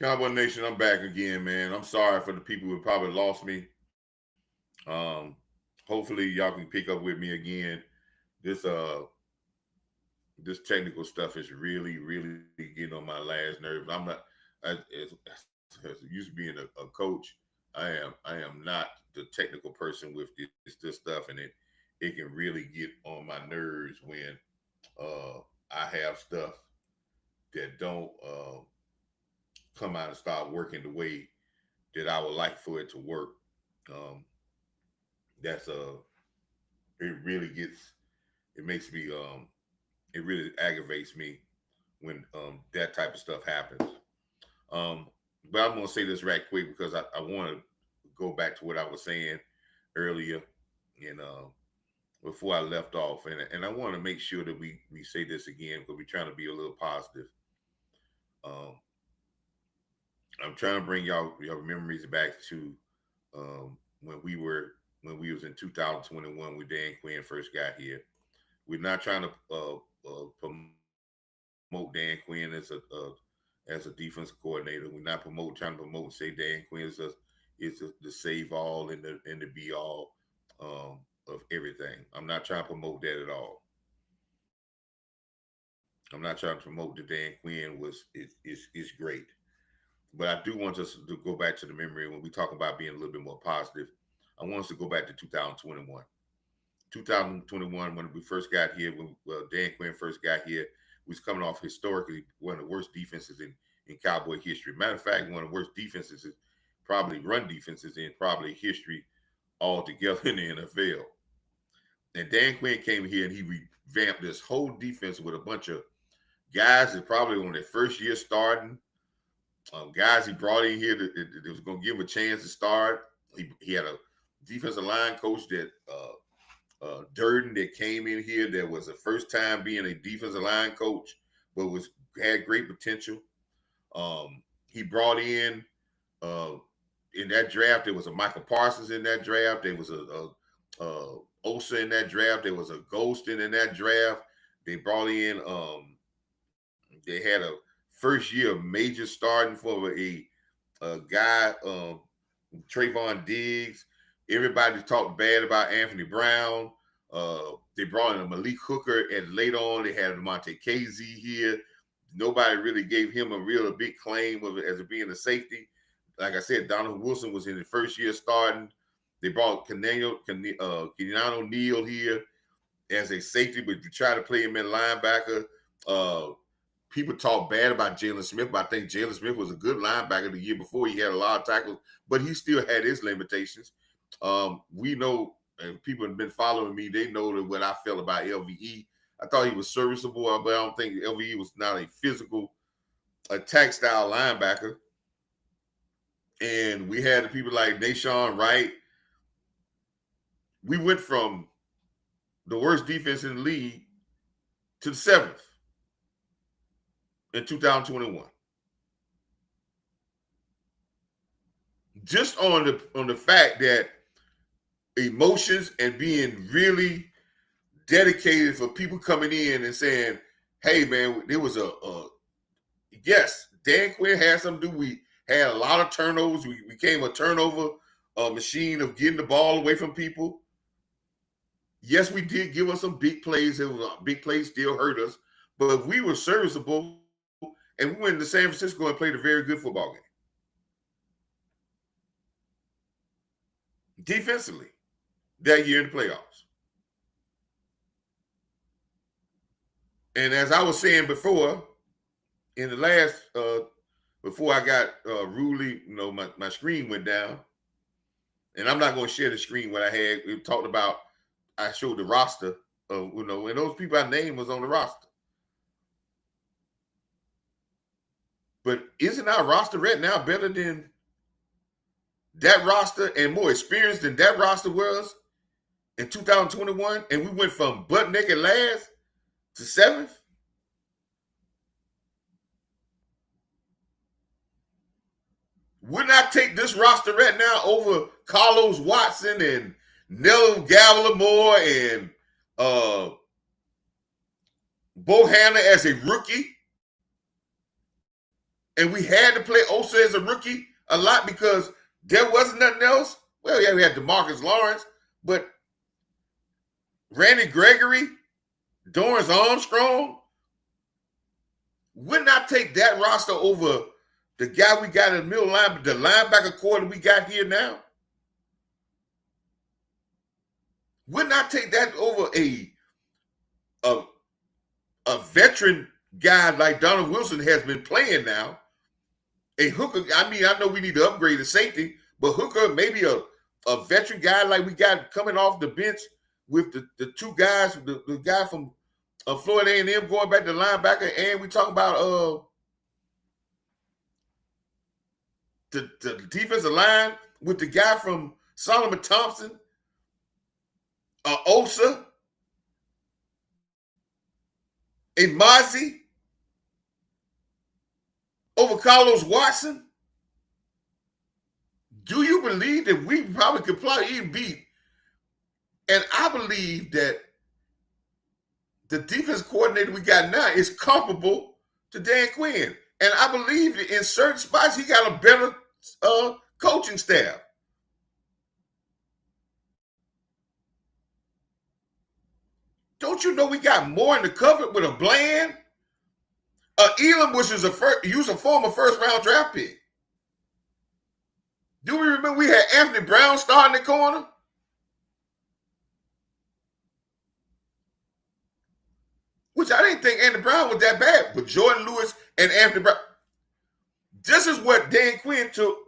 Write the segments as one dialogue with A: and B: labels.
A: Cowboy Nation, I'm back again, man. I'm sorry for the people who probably lost me. Um, Hopefully y'all can pick up with me again. This this technical stuff is really getting on my last nerves. I'm not as used to being a coach. I am not the technical person with this stuff, and it can really get on my nerves when uh I have stuff that don't come out and start working the way that I would like for it to work. Um, that's it really gets it makes me it really aggravates me when that type of stuff happens. Um, but I'm gonna say this right quick because I want to go back to what I was saying earlier and before I left off, and I want to make sure that we say this again because we're trying to be a little positive. Um, I'm trying to bring y'all memories back to when we was in 2021 when Dan Quinn first got here. We're not trying to promote Dan Quinn as a defensive coordinator. We're not trying to promote and say Dan Quinn is the save all and the be all of everything. I'm not trying to promote that at all. I'm not trying to promote that Dan Quinn is great. But I do want us to go back to the memory when we talk about being a little bit more positive. I want us to go back to 2021. 2021, when we first got here, when Dan Quinn first got here, we was coming off historically one of the worst defenses in Cowboy history. Matter of fact, one of the worst defenses is probably run defenses in probably history altogether in the NFL. And Dan Quinn came here and he revamped this whole defense with a bunch of guys that probably on their first year starting, guys he brought in here that was going to give him a chance to start. He had a defensive line coach that Durden that came in here that was the first time being a defensive line coach, but was had great potential. He brought uh, in that draft. There was a Michael Parsons in that draft. There was a Osa in that draft. There was a Golston in that draft. They brought in. They had a first year major starting for a guy, Trayvon Diggs. Everybody talked bad about Anthony Brown. They brought in a Malik Hooker, and later on they had Monte KZ here. Nobody really gave him a big claim of as being a safety. Like I said, Donald Wilson was in the first year starting. They brought Keanu Neal here as a safety, but you try to play him in linebacker. People talk bad about Jalen Smith, but I think Jalen Smith was a good linebacker the year before. He had a lot of tackles, but he still had his limitations. We know, and people have been following me, they know that what I felt about LVE. I thought he was serviceable, but I don't think LVE was not a physical attack style linebacker. And we had the people like Nashawn Wright. We went from the worst defense in the league to the seventh in 2021. Just on the fact that emotions and being really dedicated for people coming in and saying, "Hey, man, there was a yes, Dan Quinn had something to do. We had a lot of turnovers. We became a turnover machine of getting the ball away from people. Yes, we did give us some big plays. Big plays still hurt us, but we were serviceable, and we went to San Francisco and played a very good football game. Defensively, that year in the playoffs. And as I was saying before, in the last, before I got rudely, my screen went down, and I'm not going to share the screen what I had. We talked about, I showed the roster of, and those people I named was on the roster. But isn't our roster right now better than that roster and more experienced than that roster was in 2021? And we went from butt naked last to seventh? Would not take this roster right now over Carlos Watson and Nello Gallimore and Bohanna as a rookie And we had to play Osa as a rookie a lot because there wasn't nothing else. Well, yeah, we had DeMarcus Lawrence, but Randy Gregory, Dorrance Armstrong, would not take that roster over the guy we got in the middle line, the linebacker core that we got here now. Would not take that over a veteran guy like Donald Wilson has been playing now. A hooker, I mean, I know we need to upgrade the safety, but hooker, maybe a veteran guy like we got coming off the bench with the two guys, the guy from Florida A&M going back to linebacker, and we talking about the defensive line with the guy from Solomon Thompson, Osa, a Mozzie, over Carlos Watson. Do you believe that we probably could probably even beat? And I believe that the defense coordinator we got now is comparable to Dan Quinn. And I believe that in certain spots, he got a better coaching staff. Don't you know we got more in the cupboard with a Bland? Elam, which is a former first-round draft pick. Do we remember we had Anthony Brown starting the corner? Which I didn't think Anthony Brown was that bad, but Jordan Lewis and Anthony Brown. This is what Dan Quinn took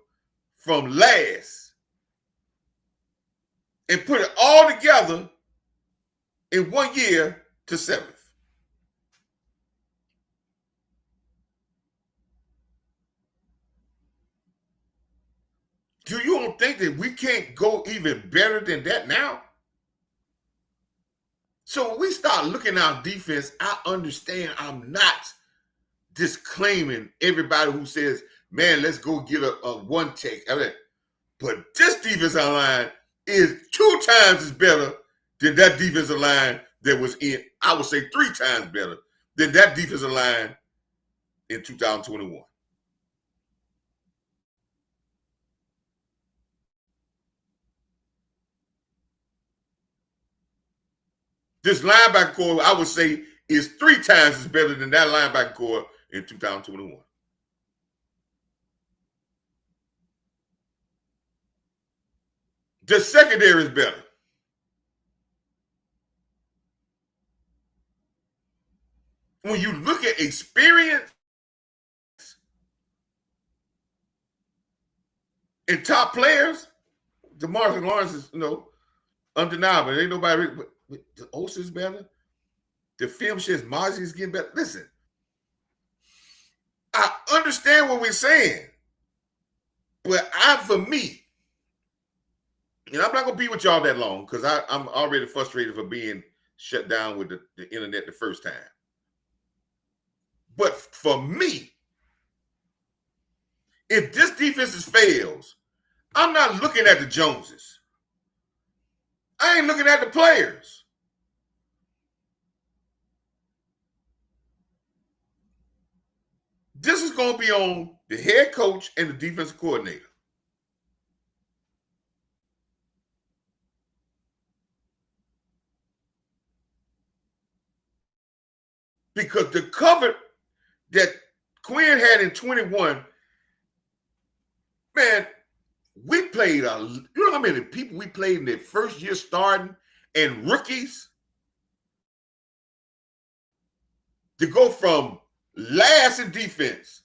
A: from last and put it all together in 1 year to 7th. Do you don't think that we can't go even better than that now? So when we start looking at our defense, I understand I'm not disclaiming everybody who says, man, let's go get a one take. I mean, but this defensive line is 2 times as better than that defensive line that was in, I would say 3 times better than that defensive line in 2021. This linebacker core, I would say, is 3 times as better than that linebacker core in 2021. The secondary is better. When you look at experience and top players, DeMarcus Lawrence is, undeniable. Ain't nobody, but the Osa is better. The film says Mozzie is getting better. Listen, I understand what we're saying, but for me, and I'm not going to be with y'all that long because I'm already frustrated for being shut down with the internet the first time. But for me, if this defense fails, I'm not looking at the Joneses. I ain't looking at the players. This is going to be on the head coach and the defensive coordinator. Because the cover that Quinn had in 21, man, we played you know how many people we played in their first year starting and rookies to go from last in defense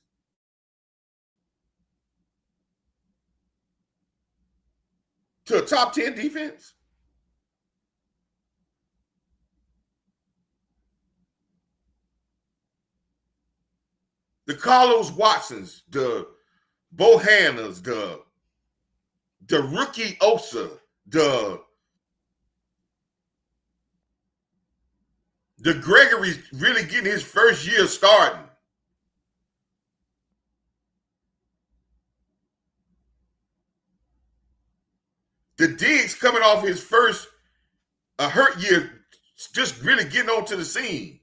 A: to a top 10 defense? The Carlos Watsons, the Bohannas, the rookie Osa, the Gregory's really getting his first year starting. The Diggs coming off his first hurt year, just really getting onto the scene.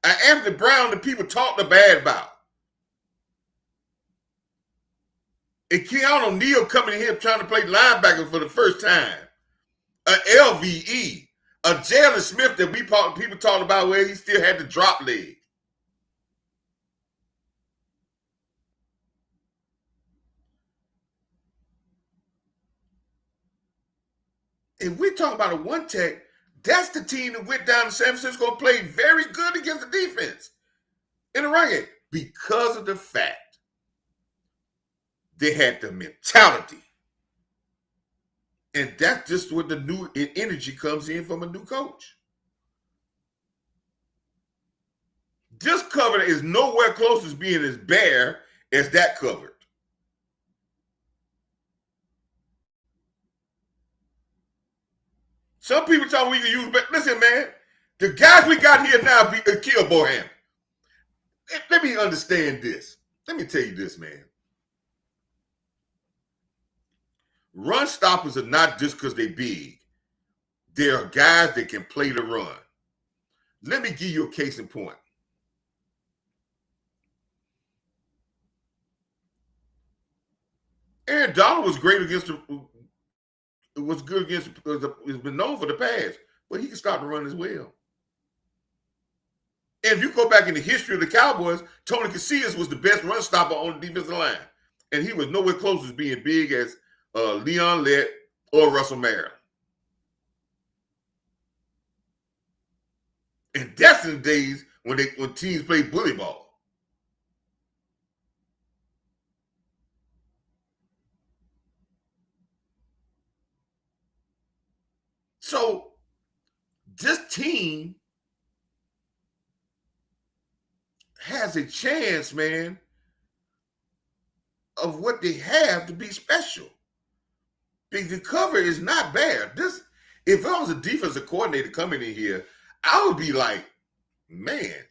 A: Anthony Brown, the people talked bad about. And Keanu O'Neal coming in here trying to play linebacker for the first time. A LVE. A Jalen Smith that people talked about where he still had the drop leg. If we talk about a one tech, that's the team that went down to San Francisco and played very good against the defense in the run game because of the fact they had the mentality. And that's just where the new energy comes in from a new coach. This cover is nowhere close to being as bare as that covered. Some people talk we can use, but listen, man, the guys we got here now be a kill Bohan. Let me understand this. Let me tell you this, man. Run stoppers are not just because they big. There are guys that can play the run. Let me give you a case in point. Aaron Donald was great against was good against has been known for the pass, but he can stop the run as well. And if you go back in the history of the Cowboys, Tony Casillas was the best run stopper on the defensive line. And he was nowhere close as being big as Leon Lett or Russell Merrill. And that's in the days when teams played bully ball. So this team has a chance, man, of what they have to be special. The cover is not bad. If I was a defensive coordinator coming in here, I would be like, man,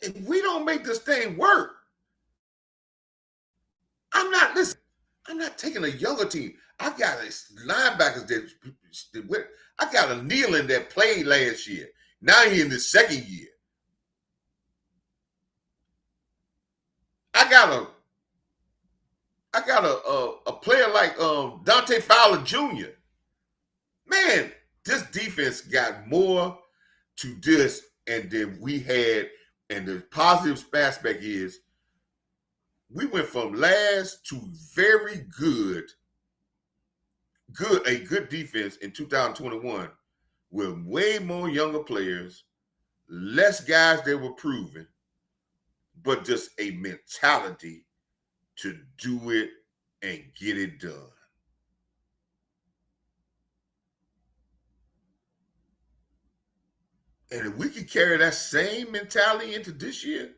A: if we don't make this thing work, I'm not taking a younger team. I got linebackers that I got a Nealon that played last year. Now he's in the second year. I got a player like Dante Fowler Jr. Man, this defense got more to this and then we had, and the positive aspect is we went from last to very good defense in 2021 with way more younger players, less guys that were proven, but just a mentality to do it and get it done. And if we can carry that same mentality into this year,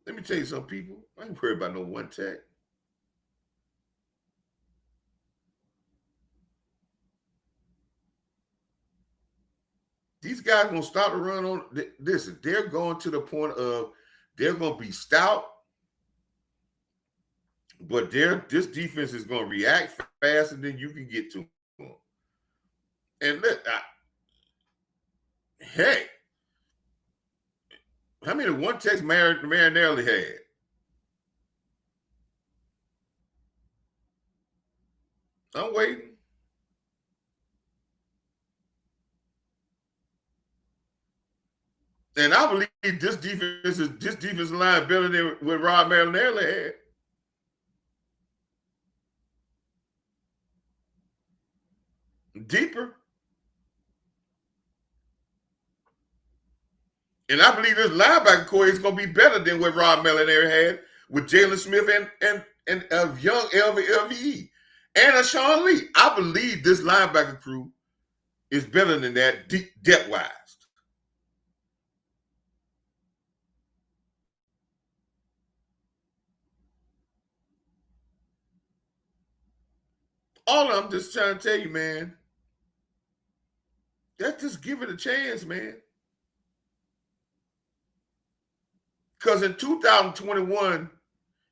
A: let me tell you something, people. I ain't worried about no one tech. These guys gonna start to run on. Listen, they're going to the point of they're gonna be stout, but this defense is gonna react faster than you can get to them. And hey, how many one techs Marinelli had? I'm waiting. And I believe this defensive line better than what Rob Marinelli had. Deeper. And I believe this linebacker core is going to be better than what Rob Marinelli had with Jalen Smith and a young LVE and a Sean Lee. I believe this linebacker crew is better than that depth-wise. All I'm just trying to tell you, man, let's just give it a chance, man. Because in 2021,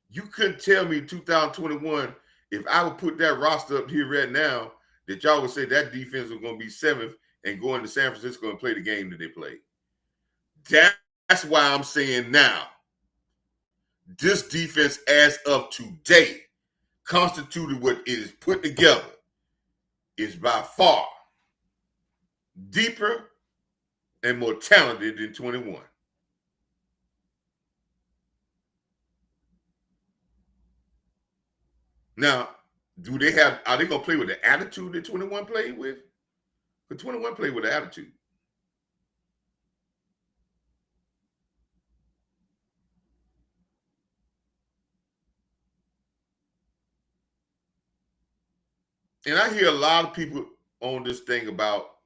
A: you couldn't tell me 2021 if I would put that roster up here right now that y'all would say that defense was going to be seventh and go into San Francisco and play the game that they played. That That's why I'm saying now, this defense as of today, constituted what it is put together, is by far deeper and more talented than 21. Now, are they gonna play with the attitude that 21 played with? But 21 played with the attitude. And I hear a lot of people on this thing about,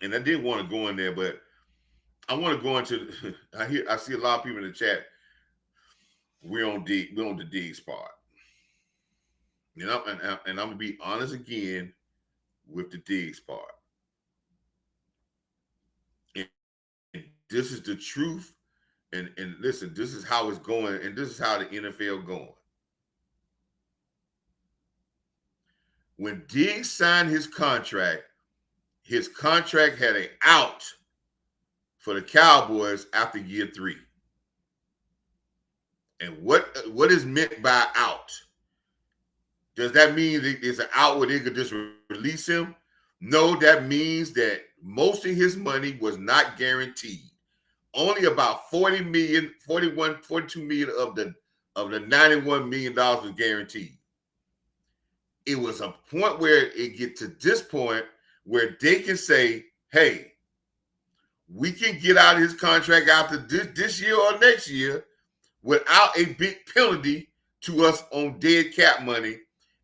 A: and I didn't want to go in there, but I want to go into. I see a lot of people in the chat. We're on the Diggs part, you know, and I'm gonna be honest again with the Diggs part. And this is the truth. And listen, this is how it's going, and this is how the NFL going. When Diggs signed his contract had an out for the Cowboys after year 3. And what is meant by out? Does that mean it's an out where they could just release him? No, that means that most of his money was not guaranteed. Only about 40 million, 41, 42 million of the $91 million was guaranteed. It was a point where it get to this point where they can say, hey, we can get out of his contract after this year or next year without a big penalty to us on dead cap money,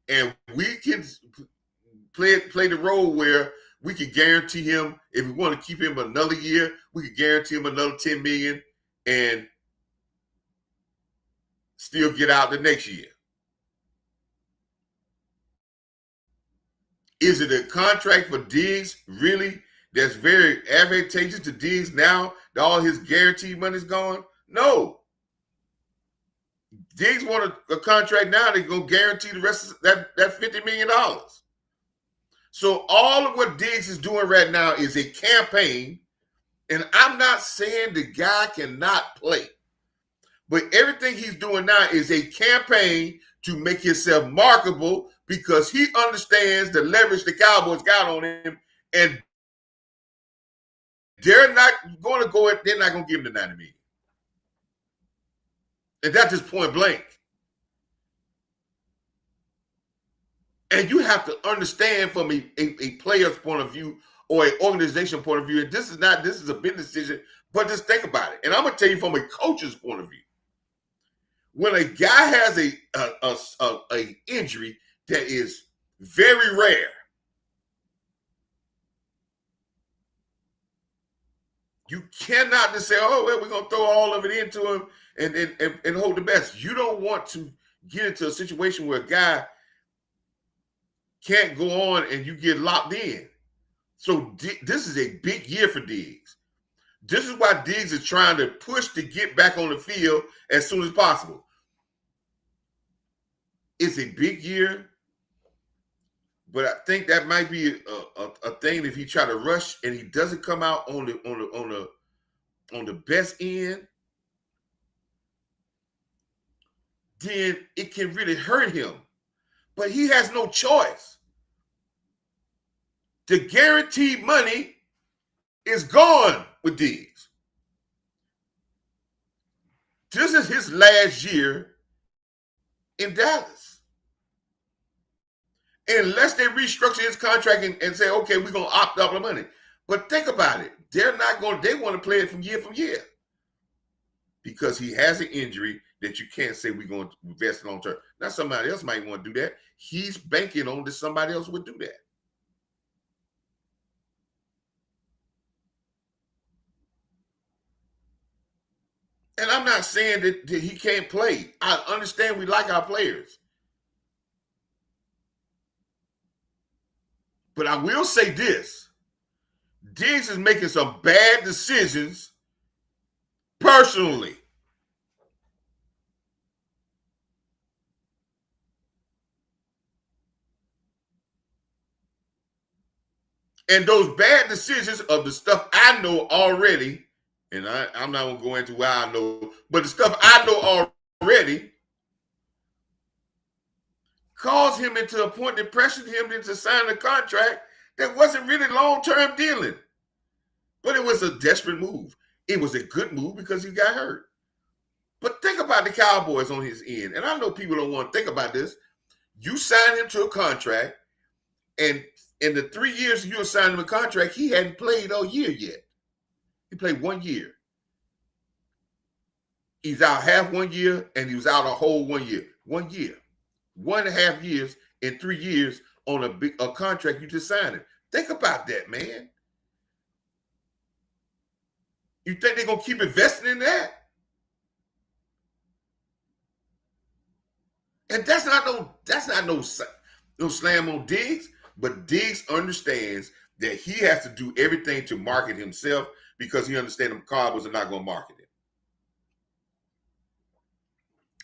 A: and we can play the role where we can guarantee him, if we want to keep him another year, we can guarantee him another $10 million and still get out the next year. Is it a contract for Diggs really that's very advantageous to Diggs now that all his guaranteed money's gone? No. Diggs want a contract now that's going to guarantee the rest of that $50 million. So all of what Diggs is doing right now is a campaign, and I'm not saying the guy cannot play, but everything he's doing now is a campaign to make himself marketable because he understands the leverage the Cowboys got on him, and they're not going to give him the $90 million. And that's just point blank. And you have to understand from a player's point of view or an organization point of view, and this is a business decision, but just think about it. And I'm going to tell you from a coach's point of view. When a guy has a injury that is very rare, you cannot just say, oh, well, we're going to throw all of it into him and hope the best. You don't want to get into a situation where a guy can't go on and you get locked in. So this is a big year for Diggs. This is why Diggs is trying to push to get back on the field as soon as possible. It's a big year, but I think that might be a thing if he try to rush and he doesn't come out on the best end, then it can really hurt him. But he has no choice. The guaranteed money is gone with Diggs. This is his last year in Dallas. Unless they restructure his contract and say, okay, we're going to opt out the money. But think about it. They want to play it from year. Because he has an injury that you can't say we're going to invest long term. Now, somebody else might want to do that. He's banking on that somebody else would do that. And I'm not saying that he can't play. I understand we like our players. But I will say this. Diggs is making some bad decisions personally. And those bad decisions of the stuff I know already And I'm not going to go into why I know, but the stuff I know already caused him into a point that pressured him into signing a contract that wasn't really long-term dealing. But it was a desperate move. It was a good move because he got hurt. But think about the Cowboys on his end. And I know people don't want to think about this. You signed him to a contract, and in the 3 years you assigned him a contract, he hadn't played a year yet. He played 1 year. He's out half 1 year, and he was out a whole 1 year. 1 year. 1.5 years in 3 years on a contract you just signed him. Think about that, man. You think they're gonna keep investing in that? And that's not no slam on Diggs, but Diggs understands that he has to do everything to market himself because he understands the Cowboys are not going to market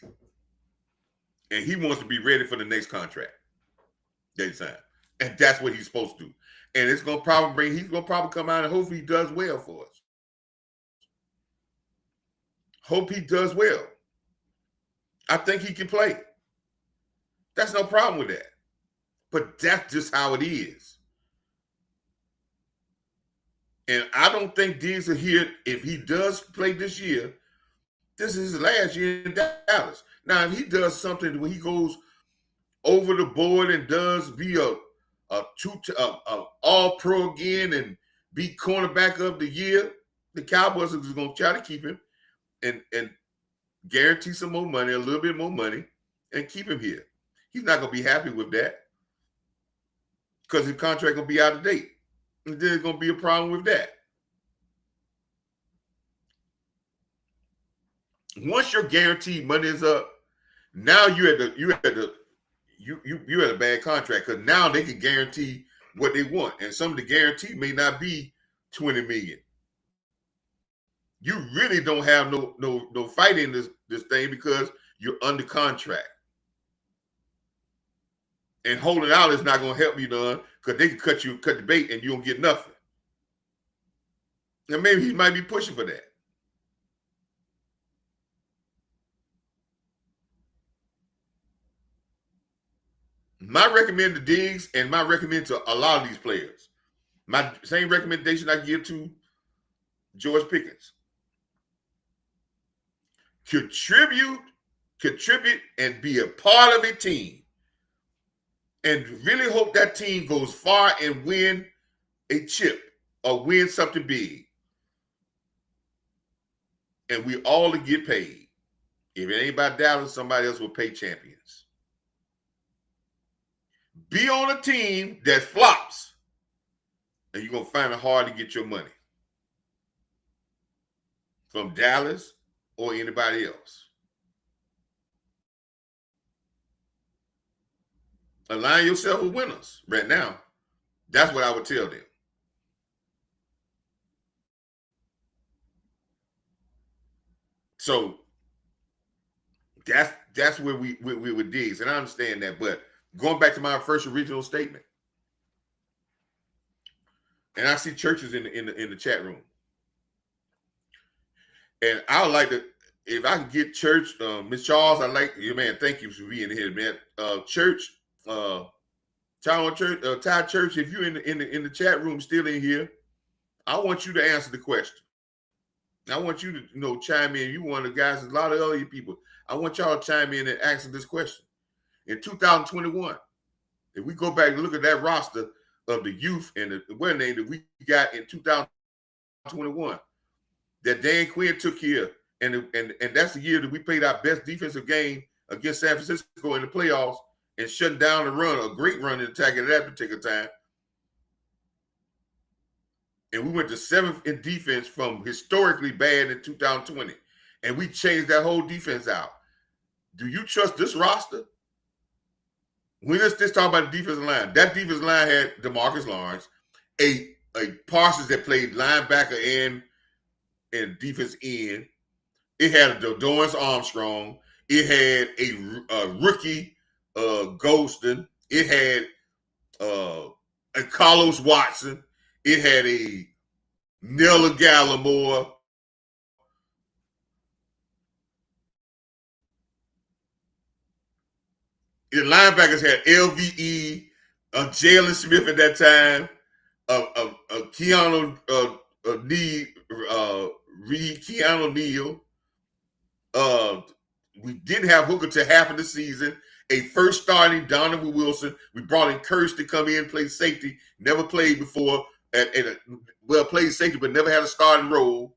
A: him. And he wants to be ready for the next contract they sign. And that's what he's supposed to do. And it's going to probably he's going to probably come out and hopefully he does well for us. Hope he does well. I think he can play. That's no problem with that. But that's just how it is. And I don't think Diggs will hear, if he does play this year, this is his last year in Dallas. Now, if he does something where he goes over the board and does be a all-pro again and be cornerback of the year, the Cowboys are going to try to keep him and guarantee some more money, a little bit more money, and keep him here. He's not going to be happy with that because his contract going to be out of date. And there's going to be a problem with that. Once your guaranteed money is up, now you're at a bad contract because now they can guarantee what they want, and some of the guarantee may not be $20 million. You really don't have no fight in this thing because you're under contract. And holding out is not going to help you none because they can cut the bait and you don't get nothing. And maybe he might be pushing for that. My recommend to Diggs and my recommend to a lot of these players. My same recommendation I give to George Pickens. Contribute, and be a part of a team. And really hope that team goes far and win a chip or win something big. And we all get paid. If it ain't about Dallas, somebody else will pay champions. Be on a team that flops, and you're going to find it hard to get your money from Dallas or anybody else. Align yourself with winners right now. That's what I would tell them. So that's where we with Diggs, and I understand that. But going back to my first original statement, and I see churches in the chat room, and I would like to, if I can get church, Miss Charles, I like you, man. Thank you for being here, man. Church, Thai Church. If you're in the chat room, still in here, I want you to answer the question. I want you to chime in. You one of the guys, a lot of other people. I want y'all to chime in and answer this question. In 2021, if we go back and look at that roster of the youth and the winning that we got in 2021, that Dan Quinn took here, and that's the year that we played our best defensive game against San Francisco in the playoffs and shutting down the run, a great run in attack at that particular time. And we went to 7th in defense from historically bad in 2020. And we changed that whole defense out. Do you trust this roster? We just talk about the defensive line. That defensive line had DeMarcus Lawrence, a Parsons that played linebacker and defense end. It had a Dorrance Armstrong. It had a rookie, Golston. It had a Carlos Watson. It had a Nella Gallimore. The linebackers had LVE, Jalen Smith at that time, Keanu Reed, Keanu Neal. We didn't have Hooker to half of the season. A first starting Donovan Wilson. We brought in Curse to come in, play safety. Never played before. Played safety, but never had a starting role.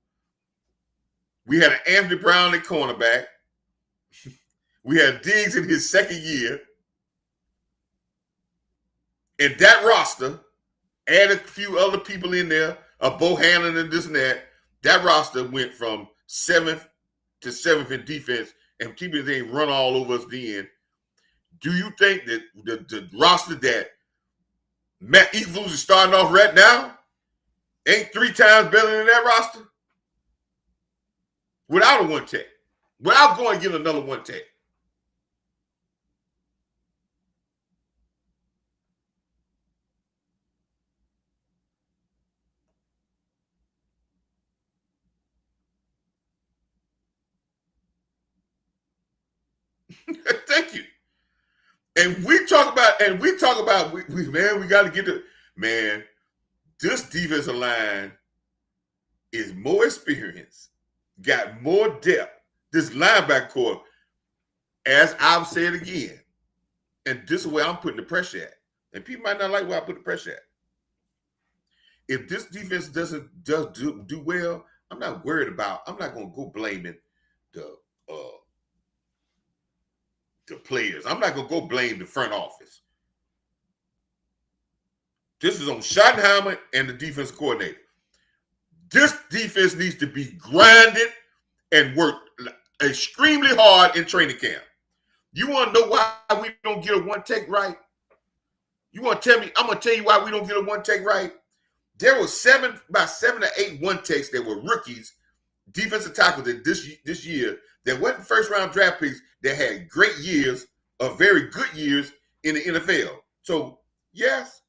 A: We had an Anthony Brown at cornerback. We had Diggs in his second year. And that roster, add a few other people in there, Bohannon and this and that. That roster went from 7th to 7th in defense, and people ain't run all over us then. Do you think that the roster that Matt Eagles is starting off right now ain't 3 times better than that roster? Without a one tech. Without going and get another one tech. Thank you. And we talk about, we got to get to, man, this defensive line is more experienced, got more depth. This linebacker core, as I've said again, and this is where I'm putting the pressure at. And people might not like where I put the pressure at. If this defense doesn't do well, I'm not worried about, I'm not going to go blaming the players. I'm not going to go blame the front office. This is on Schottenheimer and the defense coordinator. This defense needs to be grinded and worked extremely hard in training camp. You want to know why we don't get a one take right? You want to tell me? I'm going to tell you why we don't get a one take right. There were about 7 or 8 one takes that were rookies, defensive tackles that this year that wasn't first round draft picks that had great years or very good years in the NFL. So yes,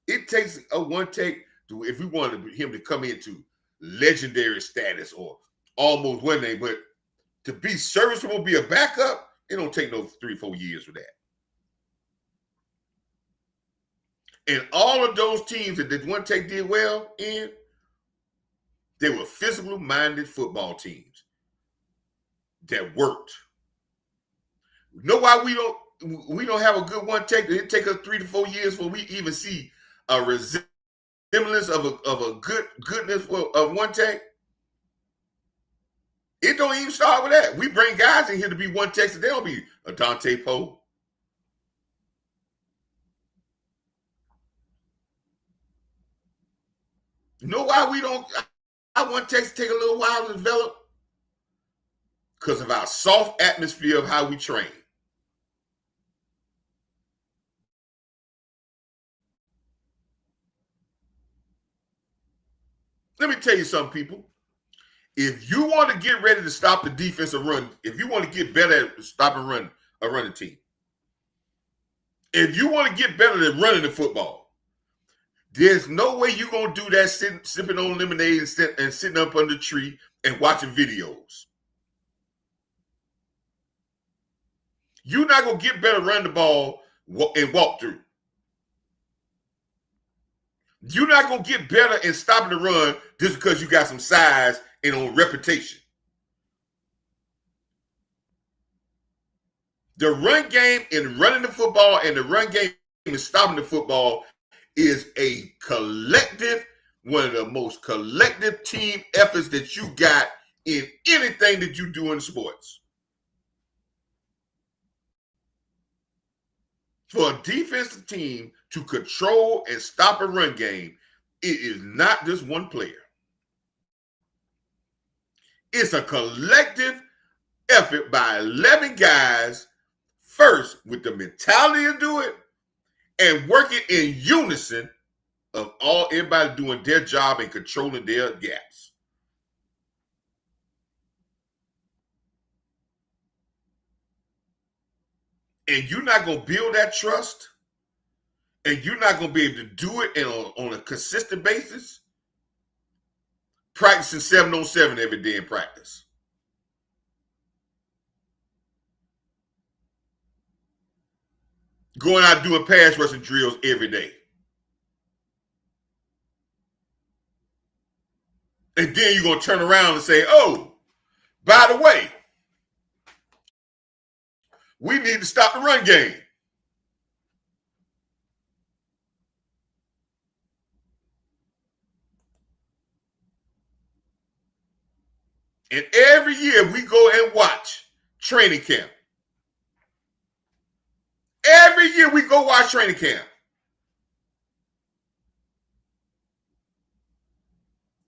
A: it takes a one take to, if we wanted him to come into legendary status or almost one name, but to be serviceable, be a backup, it don't take no 3-4 years for that. And all of those teams that did one take did well in, they were physical minded football teams that worked. You know why we don't have a good one take? It take us 3 to 4 years before we even see a resemblance of a goodness of one take. It don't even start with that. We bring guys in here to be one takes, and they don't be a Dante Poe. You know why we don't? I want takes to take a little while to develop? Because of our soft atmosphere of how we train. Let me tell you something, people. If you want to get ready to stop the defensive run, if you want to get better at stopping a running team, if you want to get better at running the football, there's no way you're going to do that sipping on lemonade and sitting up under the tree and watching videos. You're not going to get better running the ball and walk through. You're not going to get better in stopping the run just because you got some size and on reputation. The run game in running the football and the run game in stopping the football is a collective, one of the most collective team efforts that you got in anything that you do in sports. For a defensive team to control and stop a run game, it is not just one player. It's a collective effort by 11 guys, first with the mentality to do it and working in unison of everybody doing their job and controlling their gaps. And you're not going to build that trust, and you're not going to be able to do it on a consistent basis, practicing 7-on-7 every day in practice. going out doing pass rushing drills every day. And then you're going to turn around and say, oh, by the way, we need to stop the run game. And every year we go and watch training camp. Every year we go watch training camp.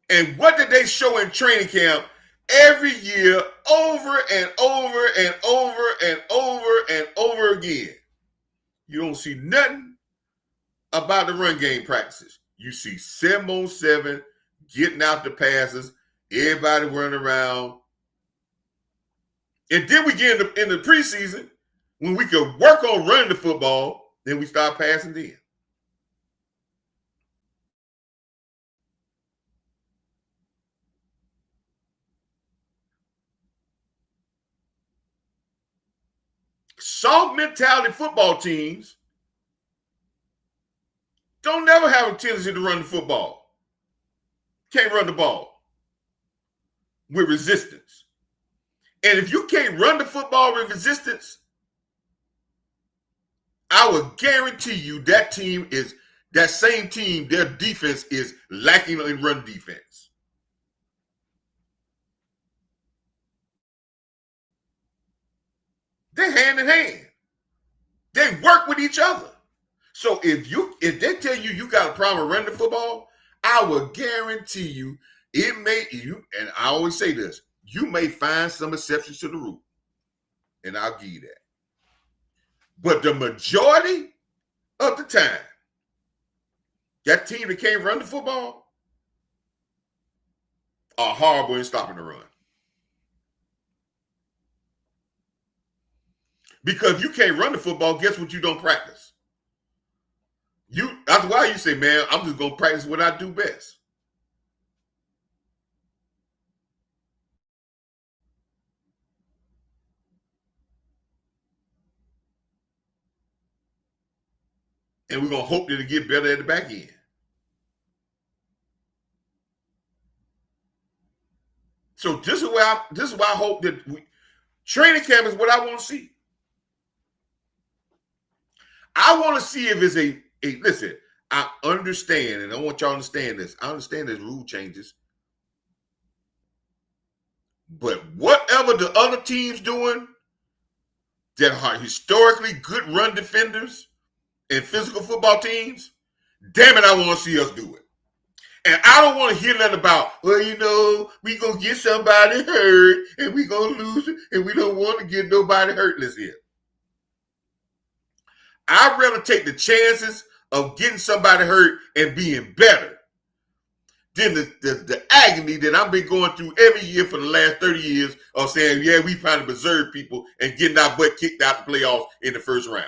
A: And what did they show in training camp every year over and over and over and over and over again? You don't see nothing about the run game practices. You see 7-on-7, getting out the passes, everybody running around. And then we get in the preseason, when we could work on running the football, then we start passing then. Soft mentality football teams don't never have a tendency to run the football. Can't run the ball with resistance. And if you can't run the football with resistance, I will guarantee you that same team, their defense is lacking in run defense. They're hand in hand. They work with each other. So if they tell you got a problem running the football, I will guarantee you and I always say this, you may find some exceptions to the rule. And I'll give you that. But the majority of the time, that team that can't run the football are horrible in stopping the run. Because if you can't run the football, guess what you don't practice? That's why you say, man, I'm just going to practice what I do best. And we're going to hope that it get better at the back end. So this is why I hope that training camp is what I want to see. I want to see if it's listen, I understand, and I want y'all to understand this. I understand there's rule changes. But whatever the other teams doing that are historically good run defenders and physical football teams, damn it, I want to see us do it. And I don't want to hear nothing about, well, we going to get somebody hurt and we going to lose it and we don't want to get nobody hurt this year. I'd rather take the chances of getting somebody hurt and being better than the agony that I've been going through every year for the last 30 years of saying, yeah, we trying to preserve people and getting our butt kicked out the playoffs in the first round.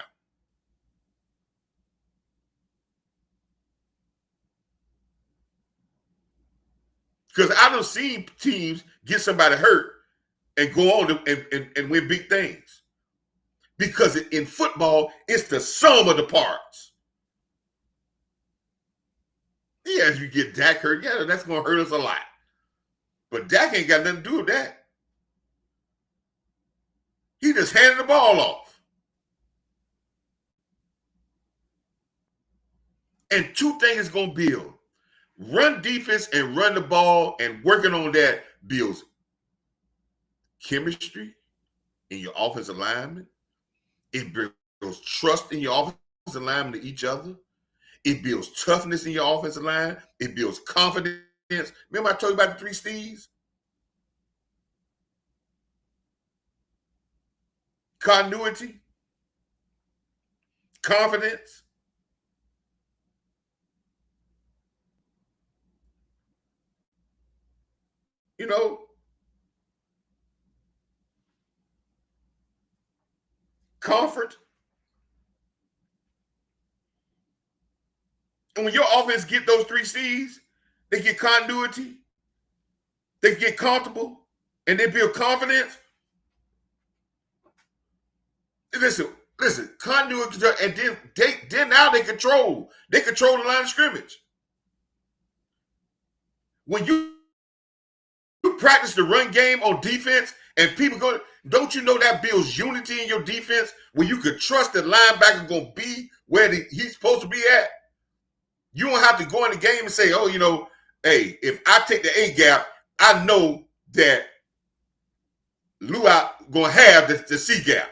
A: Because I done seen teams get somebody hurt and go on and win big things. Because in football, it's the sum of the parts. Yeah, as you get Dak hurt, yeah, that's going to hurt us a lot. But Dak ain't got nothing to do with that. He just handed the ball off. And two things going to build. Run defense and run the ball and working on that builds chemistry in your offensive lineman. It builds trust in your offensive lineman to each other. It builds toughness in your offensive line. It builds confidence. Remember I told you about the 3 C's? Continuity, confidence, comfort. And when your offense get those 3 C's, they get continuity, they get comfortable, and they build confidence. Listen, Listen, continuity, and then now they control the line of scrimmage. When you practice the run game on defense and people go, don't you know that builds unity in your defense where you could trust the linebacker going to be where he's supposed to be at? You don't have to go in the game and say, oh, hey, if I take the A gap, I know that Luau going to have the C gap.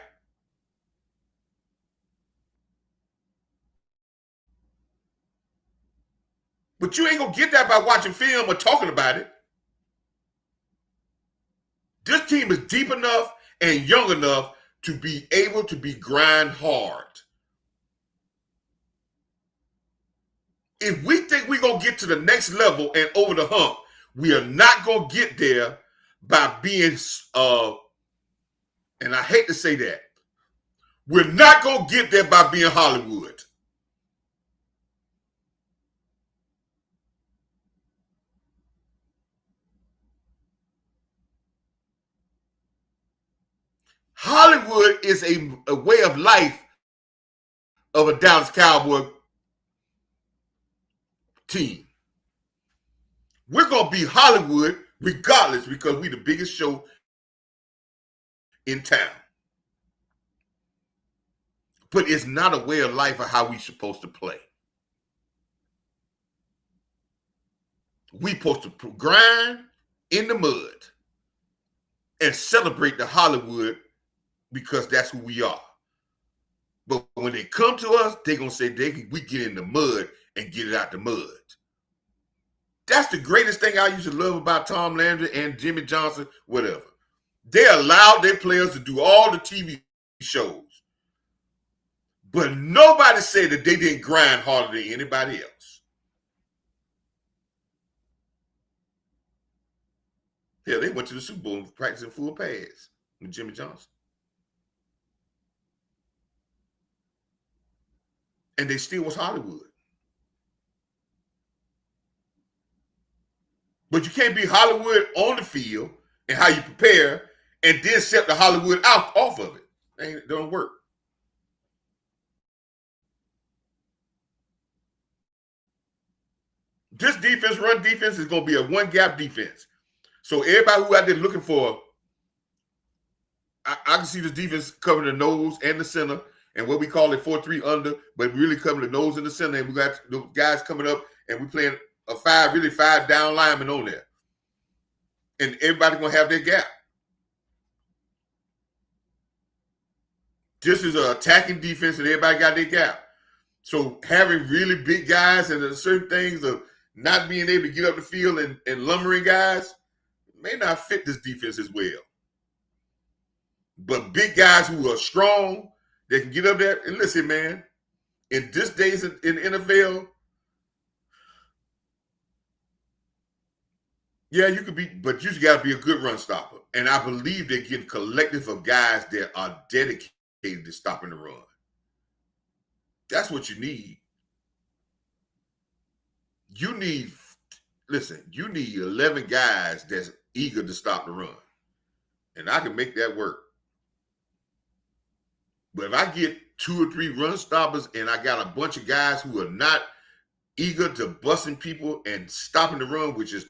A: But you ain't going to get that by watching film or talking about it. This team is deep enough and young enough to be able to be grind hard. If we think we're going to get to the next level and over the hump, we are not going to get there by being, and I hate to say that, we're not going to get there by being Hollywood. Hollywood is a way of life of a Dallas Cowboy team. We're going to be Hollywood regardless because we're the biggest show in town. But it's not a way of life of how we're supposed to play. We're supposed to grind in the mud and celebrate the Hollywood because that's who we are. But when they come to us, they're going to say we get in the mud and get it out the mud. That's the greatest thing I used to love about Tom Landry and Jimmy Johnson, whatever. They allowed their players to do all the TV shows. But nobody said that they didn't grind harder than anybody else. Hell, they went to the Super Bowl practicing full pads with Jimmy Johnson. And they still was Hollywood. But you can't be Hollywood on the field and how you prepare and then set the Hollywood off of it. It don't work. This defense, run defense, is going to be a one-gap defense. So everybody who out there looking for, I can see this defense covering the nose and the center and what we call it 4-3 under, but really covering the nose and the center. And we got the guys coming up and we playing a five down linemen on there. And everybody's going to have their gap. This is an attacking defense and everybody got their gap. So having really big guys and certain things of not being able to get up the field and lumbering guys may not fit this defense as well. But big guys who are strong, they can get up there. And listen, man, in this days in the NFL, yeah, you could be, but you just got to be a good run stopper. And I believe they're getting collective of guys that are dedicated to stopping the run. That's what you need. You need 11 guys that's eager to stop the run. And I can make that work. But if I get 2 or 3 run stoppers and I got a bunch of guys who are not eager to busting people and stopping the run, which is